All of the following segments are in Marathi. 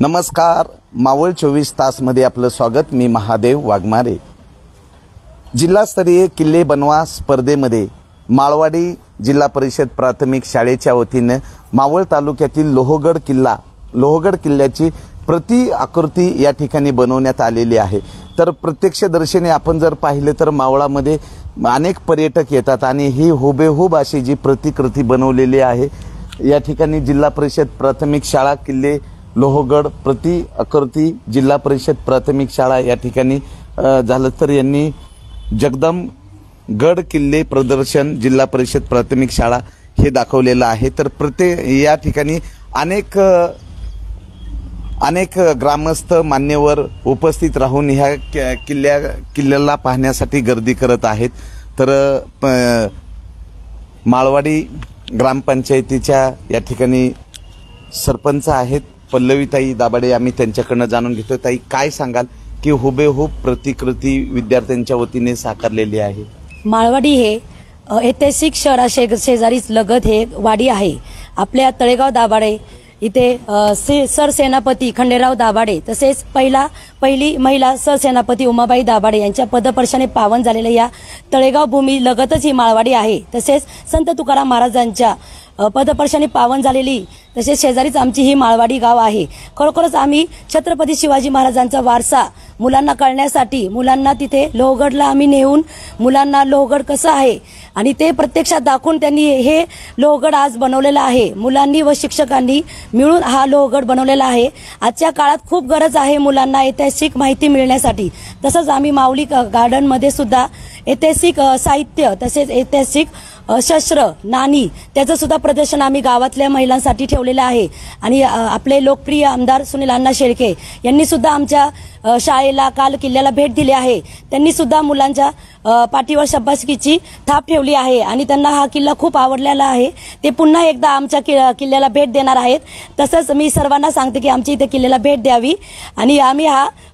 नमस्कार, मावळ 24 तासमध्ये आपलं स्वागत। मी महादेव वाघमारे। जिल्हास्तरीय किल्ले बनवा स्पर्धेमध्ये माळवाडी जिल्हा परिषद प्राथमिक शाळेच्या वतीने मावळ तालुक्यातील लोहगड किल्ल्याची प्रति आकृती या ठिकाणी बनवण्यात आलेली आहे। तर प्रत्यक्षदर्शनी आपण जर पाहिले तर मावळामध्ये अनेक पर्यटक येतात आणि ही हुबेहूब अशी जी प्रतिकृती बनवलेली आहे। या ठिकाणी जिल्हा परिषद प्राथमिक शाळा किल्ले लोहगड प्रति आकृती जिल्हा परिषद प्राथमिक शाळा या ठिकाणी झालं तर यांनी जगदंबगड किल्ले प्रदर्शन जिल्हा परिषद प्राथमिक शाळा हे दाखवलेलं आहे। तर या ठिकाणी अनेक ग्रामस्थ मान्यवर उपस्थित राहून ह्या किल्ल्याला पाहण्यासाठी गर्दी करत आहेत। तर माळवाडी ग्रामपंचायतीच्या या ठिकाणी सरपंच आहेत पल्लवीताई दाभाडे, आम्ही त्यांच्याकडनं जाणून घेतो। ताई, काय सांगाल की हुबेहूब प्रतिकृती विद्यार्थ्यांच्या वतीने साकारलेली आहे? माळवाडी हे ऐतिहासिक शहरा शेजारीच लगत हे वाडी आहे। आपल्या तळेगाव दाभाडे इथे सरसेनापती खंडेराव दाभाडे तसेच पहिली महिला सरसेनापती उमाबाई दाभाडे यांच्या पदस्पर्शाने पावन झालेल्या या तळेगाव भूमी लगतच ही माळवाडी आहे। तसेच संत तुकाराम महाराजांच्या पदस्पर्शाने पावन झालेली तसेच शेजारीच आमची ही माळवाडी गाव आहे। खरोखरच आम्ही छत्रपती शिवाजी महाराजांचा वारसा मुलांना कळण्यासाठी मुलांना तिथे लोहगडला आम्ही नेऊन मुलांना लोहगड कसं आहे आणि ते प्रत्यक्षात दाखवून त्यांनी हे लोहगड आज बनवलेला आहे। मुलांनी व शिक्षकांनी मिळून हा लोहगड बनवलेला आहे। आजच्या काळात खूप गरज आहे मुलांना ऐतिहासिक माहिती मिळण्यासाठी। तसंच आम्ही माऊली गार्डन मध्ये सुद्धा ऐतिहासिक साहित्य तसेच ऐतिहासिक शस्त्र नाणी त्याचं सुद्धा प्रदर्शन आम्ही गावातल्या महिलांसाठी ठेवलेलं आहे। आणि आपले लोकप्रिय आमदार सुनील अण्णा शेळके यांनी सुद्धा आमच्या शाळेला काल किल्ल्याला भेट दिली आहे। त्यांनी सुद्धा मुलांच्या पाठीवर शाबासकीची थाप ठेवली आहे आणि त्यांना हा किल्ला खूप आवडलेला आहे। ते पुन्हा एकदा आमच्या किल्ल्याला भेट देणार आहेत। तसंच मी सर्वांना सांगते की आमच्या इथे किल्ल्याला भेट द्यावी आणि आम्ही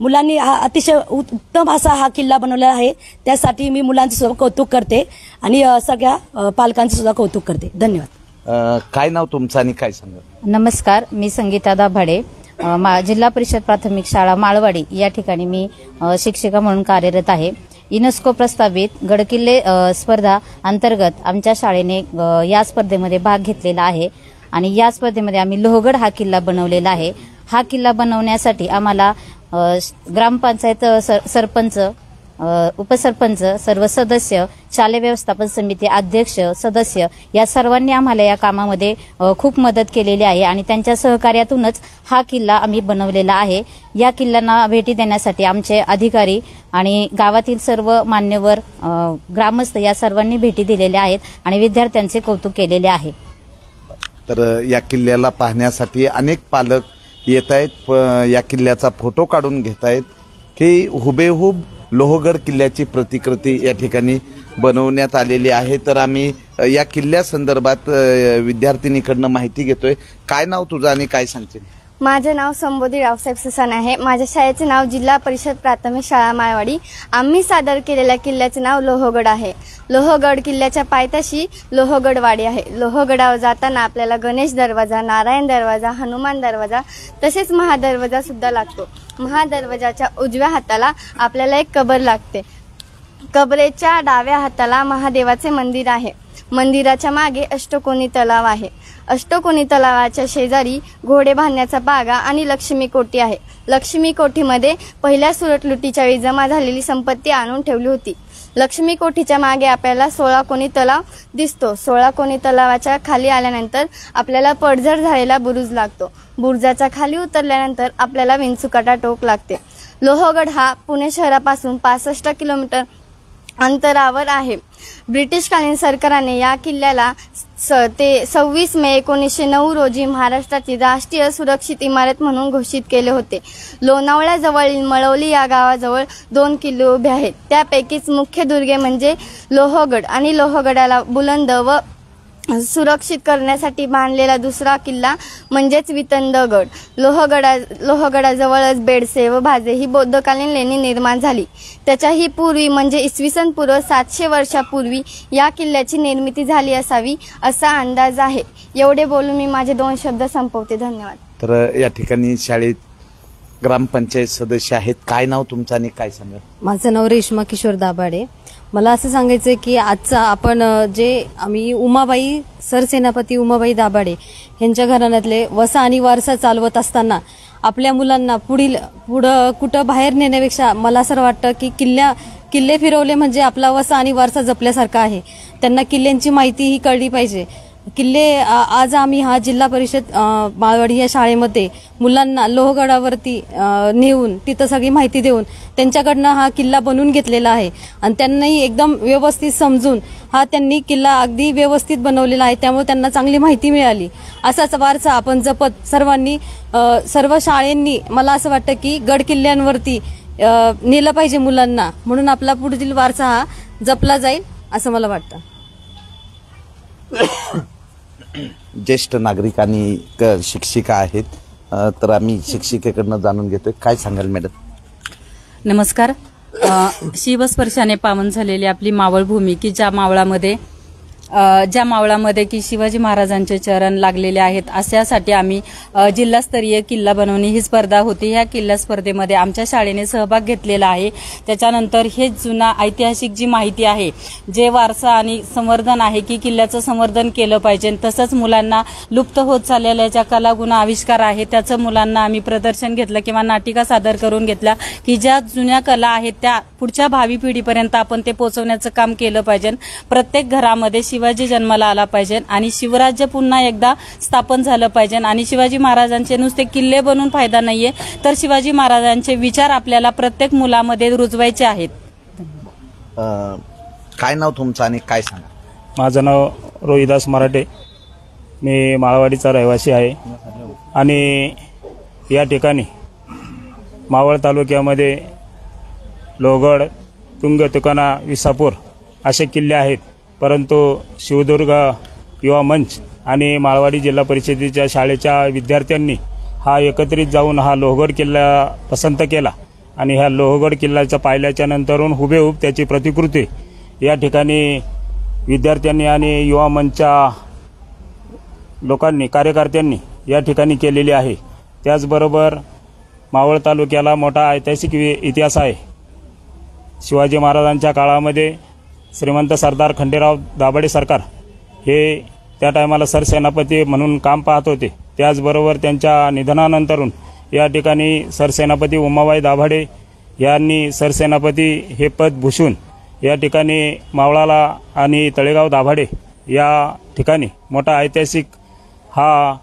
मुलांनी अतिशय उत्तम असा हा किल्ला बनवलेला आहे। त्यासाठी मी मुलांचं सुद्धा कौतुक करते आणि सगळ्या पालकांचं सुद्धा कौतुक करते। धन्यवाद। काय नाव तुमचं आणि काय सांगा? नमस्कार, मी संगीता दाभाडे, जिल्हा परिषद प्राथमिक शाळा माळवाडी या ठिकाणी मी शिक्षिका म्हणून कार्यरत आहे। युनेस्को प्रस्तावित गडकिल्ले स्पर्धा अंतर्गत आमच्या शाळेने या स्पर्धेमध्ये भाग घेतलेला आहे आणि या स्पर्धेमध्ये आम्ही लोहगड हा किल्ला बनवलेला आहे। हा किल्ला बनवण्यासाठी आम्हाला ग्रामपंचायत सरपंच, उपसरपंच, सर्व सदस्य, शालेय व्यवस्थापन समिती अध्यक्ष, सदस्य या सर्वांनी आम्हाला या कामामध्ये खूप मदत केलेली आहे आणि त्यांच्या सहकार्यातूनच हा किल्ला आम्ही बनवलेला आहे। या किल्ल्यांना भेटी देण्यासाठी आमचे अधिकारी आणि गावातील सर्व मान्यवर ग्रामस्थ या सर्वांनी भेटी दिलेल्या आहेत आणि विद्यार्थ्यांचे कौतुक केलेले आहे। तर या किल्ल्याला पाहण्यासाठी अनेक पालक येत आहेत, या किल्ल्याचा फोटो काढून घेत आहेत की हुबेहूब लोहगड किल्ल्याची प्रतिकृती या ठिकाणी बनवण्यात आलेली आहे। तर आम्ही या किल्ल्यासंदर्भात विद्यार्थिनीकडनं माहिती घेतोय। काय नाव तुझं आणि काय सांगशील? माझे नाव संबोधी रावसाहेब सुसान आहे। माझ्या शाळेचे नाव जिल्हा परिषद प्राथमिक शाळा माळवाडी। आम्ही सादर केलेल्या किल्ल्याचे नाव लोहगड आहे। लोहगड किल्ल्याच्या पायथ्याशी लोहगड वाडी आहे। लोहगडावर जाताना आपल्याला गणेश दरवाजा, नारायण दरवाजा, हनुमान दरवाजा तसेच महादरवाजा सुद्धा लागतो। महादरवाजाच्या उजव्या हाताला आपल्याला एक कबर लागते। कबरेच्या डाव्या हाताला महादेवाचे मंदिर आहे। मंदिराच्या मागे अष्टकोनी तलाव आहे। अष्टकोनी तलावाच्या शेजारी घोडे बांधण्याचा बागा आणि लक्ष्मी कोठी आहे। लक्ष्मी कोठीमध्ये पहिल्या सुरत लुटीच्या वेळी जमा झालेली संपत्ती आणून ठेवली होती। लक्ष्मी कोठीच्या मागे आपल्याला 16 कोनी तलाव दिसतो। 16 कोनी तलावाच्या खाली आल्यानंतर आपल्याला पडझड झालेला बुरुज लागतो। बुरुजाच्या खाली उतरल्यानंतर आपल्याला विंचुकाटा टोक लागते। लोहगड हा पुणे शहरापासून 65 किलोमीटर अंतरावर आहे। ब्रिटिशकालीन सरकारने या किल्ल्याला 26 मे 1909 रोजी महाराष्ट्राची राष्ट्रीय सुरक्षित इमारत म्हणून घोषित केले होते। लोणावळ्याजवळील मळवली या गावाजवळ 2 किल्ले उभे आहेत। त्यापैकीच मुख्य दुर्गे म्हणजे लोहगड आणि लोहगडाला बुलंद व सुरक्षित करण्यासाठी बांधलेला दुसरा किल्ला म्हणजेच वितंडगड। लोहगडाजवळच बेडसे व भाजे ही बौद्धकालीन लेणी निर्माण झाली। त्याच्याही पूर्वी म्हणजे इसवी सन पूर्व 700 वर्षापूर्वी या किल्ल्याची निर्मिती झाली असावी असा अंदाज आहे। एवढे बोलून मी माझे 2 शब्द संपवते। धन्यवाद। तर या ठिकाणी शाळेत ग्रामपंचायत सदस्य आहेत. काय नाव तुमचं आणि काय सांगा? माझं नाव रेश्मा किशोर दाभाडे. मला असं सांगायचं की आजचा आपण आम्ही उमाबाई सरसेनापती उमाबाई दाभाडे यांच्या घराण्यातले वसा आणि वारसा चालवत असताना आपल्या मुलांना पुढं कुठं बाहेर नेण्यापेक्षा मला असं वाटतं की किल्ले फिरवले म्हणजे आपला वसा आणि वारसा जपल्यासारखा आहे. त्यांना किल्ल्यांची माहिती ही कळली पाहिजे. किल्ले आज आम्ही हा जिल्हा परिषद माळवाडी या शाळेमध्ये मुलांना लोहगडावरती नेऊन तिथं सगळी माहिती देऊन त्यांच्याकडनं हा किल्ला बनवून घेतलेला आहे आणि त्यांनाही एकदम व्यवस्थित समजून हा त्यांनी किल्ला अगदी व्यवस्थित बनवलेला आहे. त्यामुळे त्यांना चांगली माहिती मिळाली. असाच वारसा आपण जपत सर्वांनी सर्व शाळांनी मला असं वाटतं की गड किल्ल्यांवरती नेलं पाहिजे मुलांना, म्हणून आपला पुढील वारसा हा जपला जाईल असं मला वाटतं. ज्येष्ठ नागरिक आणि शिक्षिका आहेत, तर आम्ही शिक्षिकेकडनं जाणून घेतोय. काय सांगाल मॅडम? नमस्कार. शिवस्पर्शाने पावन झालेली आपली मावळभूमी की ज्या मावळामध्ये की शिवाजी महाराजांचे चरण लागलेले आहेत, अशासाठी आम्ही जिल्हास्तरीय किल्ला बनवणी ही स्पर्धा होती. ह्या किल्ला स्पर्धेमध्ये आमच्या शाळेने सहभाग घेतलेला आहे. त्याच्यानंतर हे जुना ऐतिहासिक जी माहिती आहे, जे वारसा आणि संवर्धन आहे की किल्ल्याचं संवर्धन केलं पाहिजे. तसंच मुलांना लुप्त होत चाललेल्या ज्या कलागुण आविष्कार आहे त्याचं मुलांना आम्ही प्रदर्शन घेतलं किंवा नाटिका सादर करून घेतल्या की ज्या जुन्या कला आहेत त्या पुढच्या भावी पिढीपर्यंत आपण ते पोहोचवण्याचं काम केलं पाहिजे. प्रत्येक घरामध्ये शिवाजी जन्माला आला पाहिजे आणि शिवराज्य पुन्हा एकदा स्थापन झालं पाहिजे. आणि शिवाजी महाराजांचे नुसते किल्ले बनवून फायदा नाहीये, तर शिवाजी महाराजांचे विचार आपल्याला प्रत्येक मुलामध्ये रुजवायचे आहेत. काय नाव तुमचं आणि काय सांगा? माझं नाव रोहिदास मराठे. मी माळवाडीचा रहिवासी आहे आणि या ठिकाणी मावळ तालुक्यामध्ये लोहगड, तुंग, तुकाना, विसापूर असे किल्ले आहेत. परंतु शिवदुर्ग युवा मंच आणि माळवाडी जिल्हा परिषदेच्या शाळेच्या विद्यार्थ्यांनी हा एकत्रित जाऊन हा लोहगड किल्ला पसंत केला आणि ह्या लोहगड किल्ल्याचा पाहिल्याच्या नंतरून हुबेहूब त्याची प्रतिकृती या ठिकाणी विद्यार्थ्यांनी आणि युवा मंचच्या लोकांनी, कार्यकर्त्यांनी या ठिकाणी केलेली आहे. त्याचबरोबर मावळ तालुक्याला मोठा ऐतिहासिक इतिहास आहे. शिवाजी महाराजांच्या काळामध्ये श्रीमंत सरदार खंडेराव दाभाडे सरकार हे त्या टायमाला सरसेनापती म्हणून काम पाहत होते. त्याचबरोबर त्यांच्या निधनानंतरून या ठिकाणी सरसेनापती उमाबाई दाभाडे यांनी सरसेनापती हे पद भूषून या ठिकाणी मावळाला आणि तळेगाव दाभाडे या ठिकाणी मोठा ऐतिहासिक हा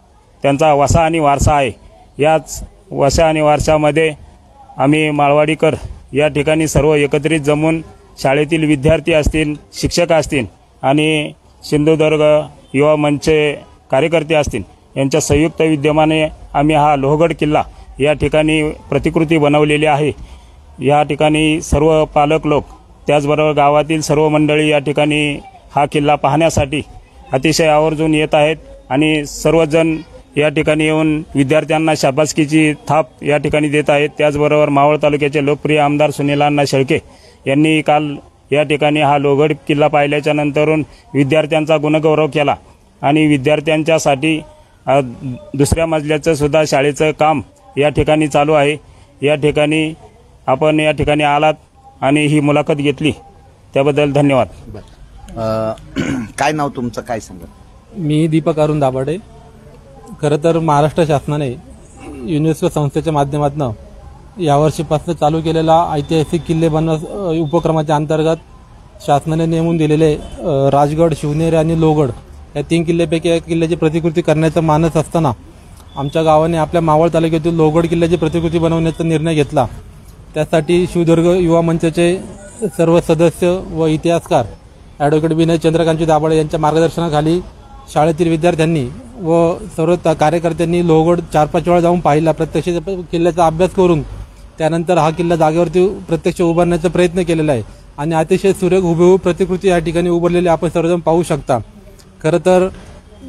त्यांचा वसा आणि वारसा आहे. याच वसा आणि वारशामध्ये आम्ही माळवाडीकर या ठिकाणी सर्व एकत्रित जमून शाळेतील विद्यार्थी असतील, शिक्षक असतील आणि सिंधुदुर्ग युवा मंचचे कार्यकर्ते असतील यांच्या संयुक्त विद्यमाने आम्ही हा लोहगड किल्ला या ठिकाणी प्रतिकृती बनवलेली आहे. या ठिकाणी सर्व पालक लोक, त्याचबरोबर गावातील सर्व मंडळी या ठिकाणी हा किल्ला पाहण्यासाठी अतिशय आवर्जून येत आहेत आणि सर्वजण या ठिकाणी येऊन विद्यार्थ्यांना शाबासकीची थाप या ठिकाणी देत आहेत. त्याचबरोबर मावळ तालुक्याचे लोकप्रिय आमदार सुनीलांना शेळके यांनी काल या ठिकाणी हा लोहगड किल्ला पाहिल्याच्या नंतरून विद्यार्थ्यांचा गुणगौरव केला आणि विद्यार्थ्यांच्यासाठी दुसऱ्या मजल्याचं सुद्धा शाळेचं काम या ठिकाणी चालू आहे. या ठिकाणी आपण या ठिकाणी आलात आणि ही मुलाखत घेतली त्याबद्दल धन्यवाद. काय नाव तुमचं, काय सांगा? मी दीपक अरुण दाभाडे. खरं तर महाराष्ट्र शासनाने युनेस्को संस्थेच्या माध्यमातून यावर्षीपासून चालू केलेला ऐतिहासिक किल्ले बनवा उपक्रमाच्या अंतर्गत शासनाने नेमून दिलेले राजगड, शिवनेरी आणि लोहगड या 3 किल्ल्यापैकी एक किल्ल्याची प्रतिकृती करण्याचा मानस असताना आमच्या गावाने आपल्या मावळ तालुक्यातील लोहगड किल्ल्याची प्रतिकृती बनवण्याचा निर्णय घेतला. त्यासाठी शिवदुर्ग युवा मंचाचे सर्व सदस्य व इतिहासकार ॲडव्होकेट विनय चंद्रकांत दाभाडे यांच्या मार्गदर्शनाखाली शाळेतील विद्यार्थ्यांनी व सर्व कार्यकर्त्यांनी लोहगड 4-5 वेळा जाऊन पाहिला. प्रत्यक्ष किल्ल्याचा अभ्यास करून त्यानंतर हा किल्ला जागेवरती प्रत्यक्ष उभारण्याचा प्रयत्न केलेला आहे आणि अतिशय सुरेख हुबेहूब प्रतिकृती या ठिकाणी उभारलेली आपण सर्वजण पाहू शकता. खरं तर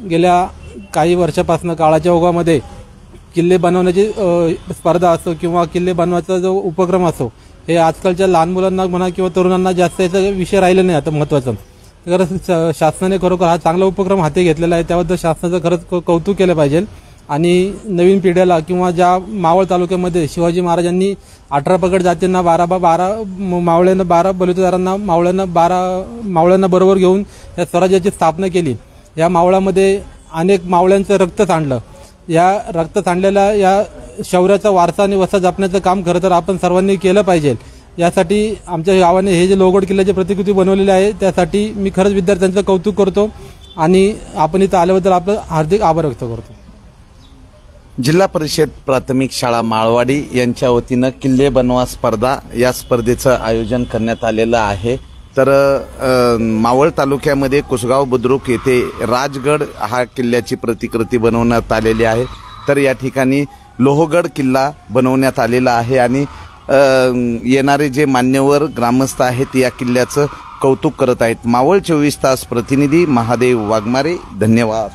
गेल्या काही वर्षापासून काळाच्या ओघामध्ये किल्ले बनवण्याची स्पर्धा असो किंवा किल्ले बनवायचा जो उपक्रम असो, हे आजकालच्या लहान मुलांना म्हणा किंवा तरुणांना जास्त याचा विषय राहिला नाही आता महत्त्वाचं. खरंच शासनाने खरोखर हा चांगला उपक्रम हाती घेतलेला आहे, त्याबद्दल शासनाचं खरंच कौतुक केलं पाहिजे. आणि नवीन पिढ्याला किंवा ज्या मावळ तालुक्यामध्ये शिवाजी महाराजांनी 18 पगड जातींना 12 मावळ्यांना 12 बलुतेदारांना मावळ्यांना बरोबर घेऊन या स्वराज्याची स्थापना केली। या मावळामध्ये अनेक मावळ्यांचं रक्त सांडलं। या रक्त सांडलेल्या या शौर्याचा वारसा आणि वसा जपण्याचं काम खरं तर आपण सर्वांनी केलं पाहिजे। यासाठी आमच्या गावाने हे जे लोहगड किल्ल्याची प्रतिकृती बनवलेली आहे त्यासाठी मी खरंच विद्यार्थ्यांचं कौतुक करतो आणि आपण इथं आल्याबद्दल आपलं हार्दिक आभार व्यक्त करतो। जिल्हा परिषद प्राथमिक शाळा माळवाडी यांच्या वतीनं किल्ले बनवा स्पर्धा या स्पर्धेचं आयोजन करण्यात आलेलं आहे। तर मावळ तालुक्यामध्ये कुसगाव बुद्रुक येथे राजगड हा किल्ल्याची प्रतिकृती बनवण्यात आलेली आहे। तर या ठिकाणी लोहगड किल्ला बनवण्यात आलेला आहे आणि येणारे जे मान्यवर ग्रामस्थ आहेत या किल्ल्याचं कौतुक करत आहेत। मावळ 24 तास प्रतिनिधी महादेव वाघमारे, धन्यवाद।